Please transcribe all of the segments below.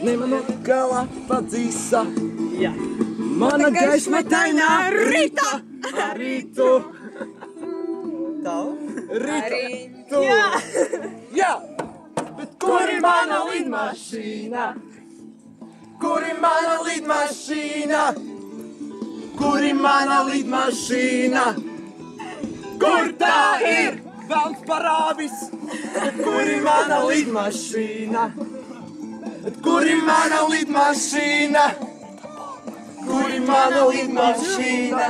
Nemanot galā padzīsa. Jā. Mana gaismatainā rīta. Rītu. Tavu? Rītu. Jā. Bet kur ir mana lidmašīna? Kur ir mana lidmašīna? Kur ir mana lidmašīna? Kur tā ir? Velns parāvis. Kur ir mana lidmašīna? Kur ir mana lidmašīna? Kur ir mana lidmašīna?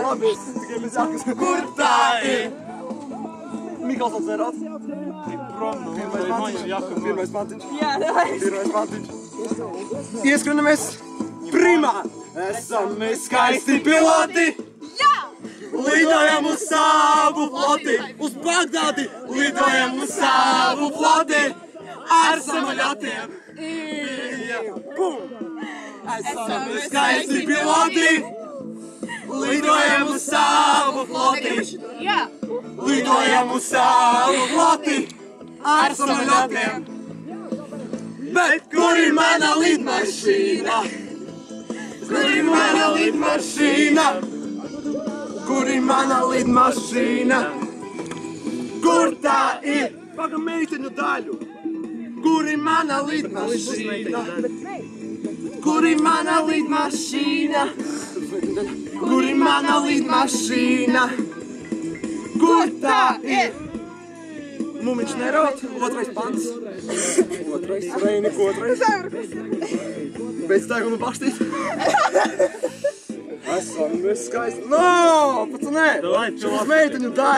Kur tā ir? Mikls atcerās. Pirmais pantiņš. Jā, davai. Pirmais pantiņš. Ieskrenamies primā. Esam mēs skaisti piloti. Jā! Lidojam uz savu floti. Uz Bagdādi. Lidojam uz savu floti. Ar samaļotiem. Bum! Esam mēs skaisti piloti. Lidojam uz savu floti. Jā! Lidojam uz savu floti. Ar samaļotiem. Bet kur ir mana lidmašīna? Kur ir mana lidmašīna? Kur ir mana lidmašīna? Kur tā ir? Paga meiteņu daļu. Kur ir mana lidmašīna? Kur ir mana lidmašīna? Kur ir mana lidmašīna? Kur tā ir? Mumiņš nerot, otrais pants. Otrais, Reinik, otrais. Pēc teikuma bakstīt. Esam mēs skaisti. No, pacanē! Šis meiteņu daļa.